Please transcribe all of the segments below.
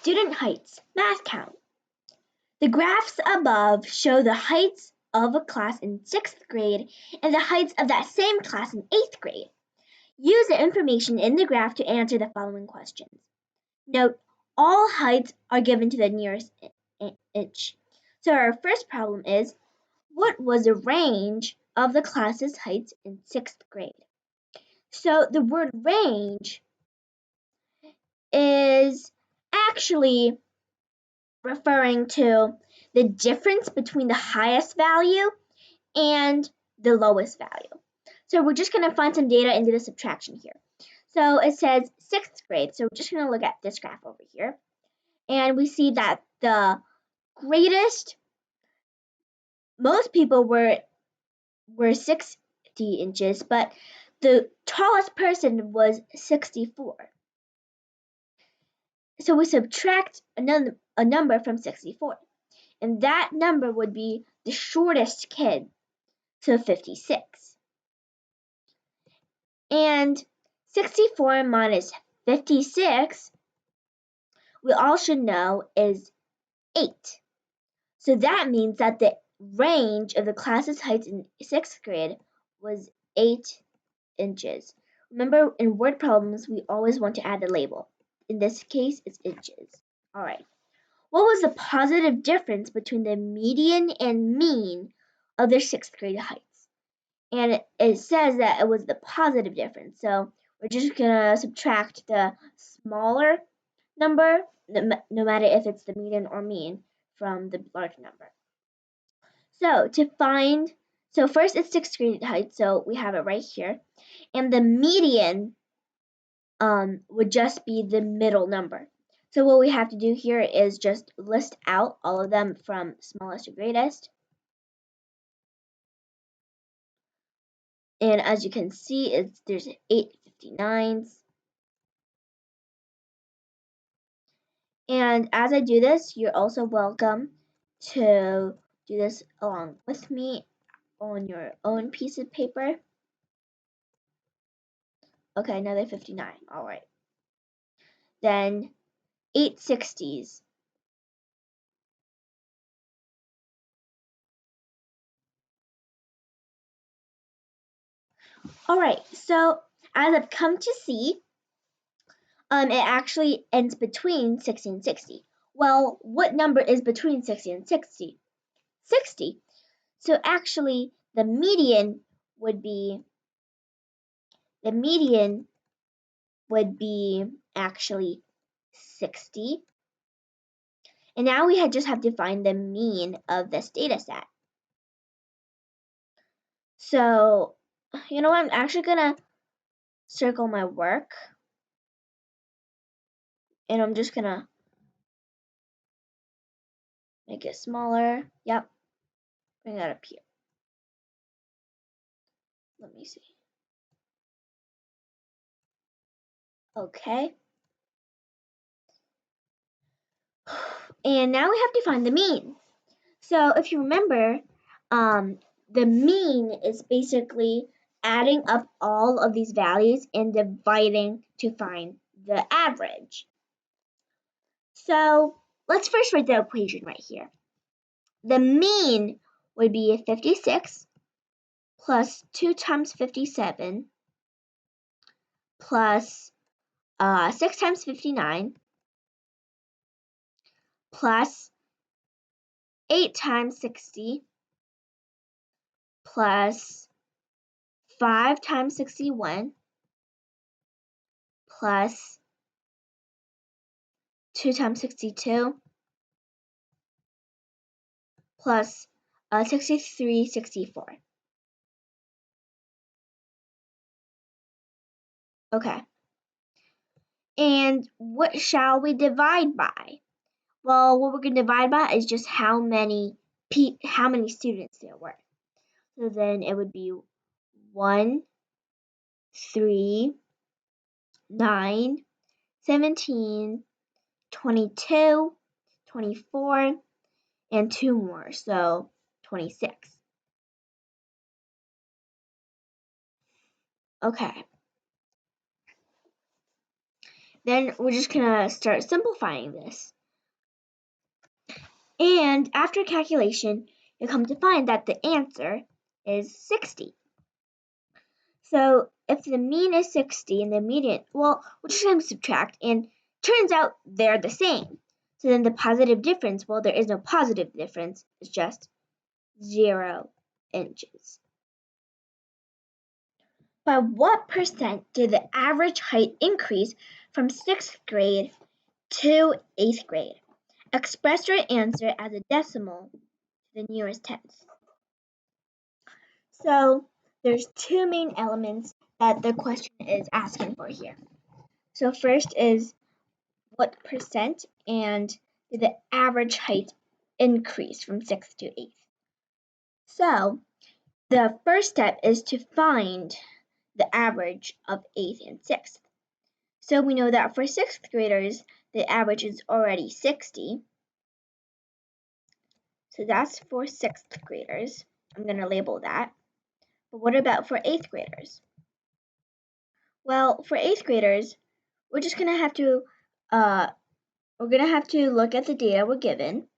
Student heights, math count. The graphs above show the heights of a class in 6th grade and the heights of that same class in 8th grade. Use the information in the graph to answer the following questions. Note, all heights are given to the nearest inch. So our first problem is, what was the range of the class's heights in 6th grade? So the word range is actually referring to the difference between the highest value and the lowest value. So we're just going to find some data and do the subtraction here. So it says 6th grade. So we're just going to look at this graph over here. And we see that the greatest, most people were 60 inches, but the tallest person was 64. So we subtract a number from 64. And that number would be the shortest kid, so 56. And 64 minus 56, we all should know, is 8. So that means that the range of the class's heights in 6th grade was 8 inches. Remember, in word problems, we always want to add a label. In this case, it's inches. All right. What was the positive difference between the median and mean of their 6th grade heights? And it says that it was the positive difference. So we're just going to subtract the smaller number, no matter if it's the median or mean, from the large number. So first it's 6th grade height, so we have it right here. And the median would just be the middle number. So what we have to do here is just list out all of them from smallest to greatest. And as you can see, there's 8 59s. And as I do this, you're also welcome to do this along with me on your own piece of paper. Okay, another 59. All right. Then 8 60s. All right, so as I've come to see, it actually ends between 60 and 60. Well, what number is between 60 and 60? 60. So actually, the median would be actually 60. And now we just have to find the mean of this data set. So, you know what? I'm actually going to circle my work. And I'm just going to make it smaller. Yep. Bring that up here. Let me see. Okay. And now we have to find the mean. So if you remember, the mean is basically adding up all of these values and dividing to find the average. So let's first write the equation right here. The mean would be 56 plus 2 times 57 plus 6 times 59 plus 8 times 60 plus 5 times 61 plus 2 times 62 plus 63, 64. Okay. And what shall we divide by? Well, what we're going to divide by is just how many students there were. So then it would be 1, 3, 9, 17, 22, 24, and 2 more, so 26. Okay. then we're just gonna start simplifying this. And after calculation, you come to find that the answer is 60. So if the mean is 60 and the median, well, we're just going to subtract, and turns out they're the same. So then the positive difference, well, there is no positive difference, it's just 0 inches. By what percent did the average height increase from 6th grade to 8th grade? Express your answer as a decimal to the nearest tenth. So there's two main elements that the question is asking for here. So first is what percent and did the average height increase from 6th to 8th? So the first step is to find the average of 8th and 6th. So we know that for 6th graders, the average is already 60. So that's for 6th graders. I'm going to label that. But what about for 8th graders? Well, for 8th graders, we're just going to have to look at the data we're given,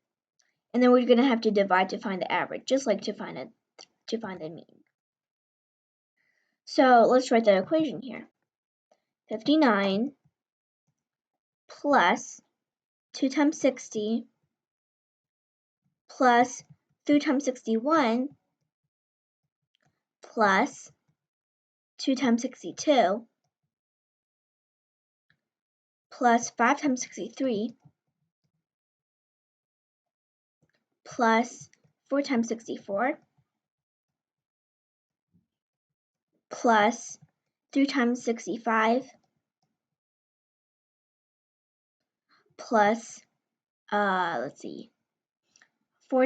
and then we're going to have to divide to find the average, just like to find the mean. So let's write the equation here. 59 plus 2 times 60 plus 3 times 61 plus 2 times 62 plus 5 times 63 plus 4 times 64 plus 3 times 65 plus 4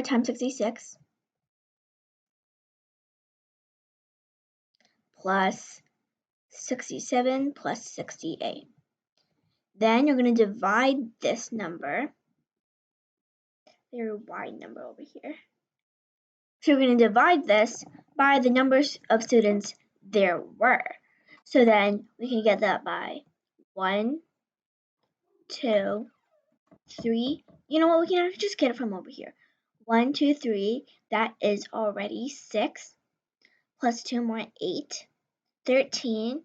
times 66 plus 67 plus 68. Then you're going to divide this number. There's a wide number over here. So you're going to divide this by the numbers of students there were. So then we can get that by 1, 2, 3. You know what? We can just get it from over here. 1, 2, 3. That is already 6. Plus 2 more, 8. 13,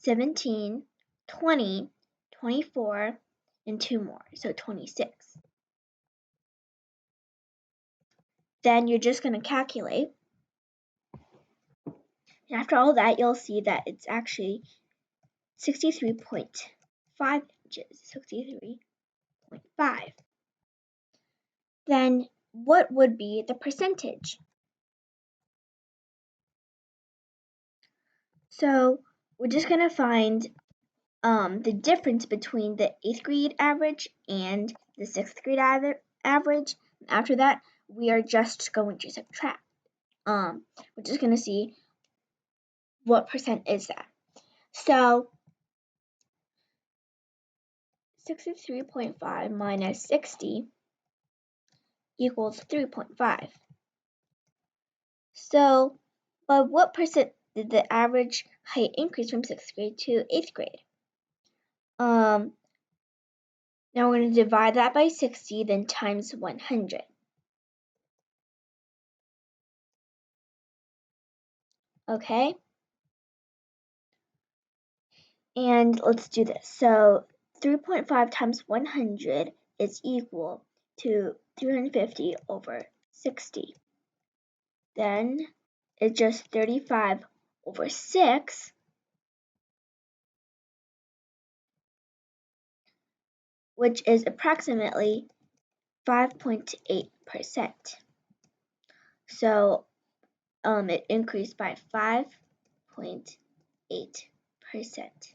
17, 20, 24, and 2 more. So 26. Then you're just going to calculate. And after all that, you'll see that it's actually 63.5 inches. 63.5. Then what would be the percentage? So we're just going to find the difference between the 8th grade average and the 6th grade average. After that, we are just going to subtract. We're just going to see what percent is that. So 63.5 minus 60 equals 3.5. So by what percent did the average height increase from 6th grade to 8th grade? Now we're going to divide that by 60, then times 100. Okay? And let's do this. So 3.5 times 100 is equal to 350 over 60. Then it's just 35 over 6, which is approximately 5.8%. So it increased by 5.8%.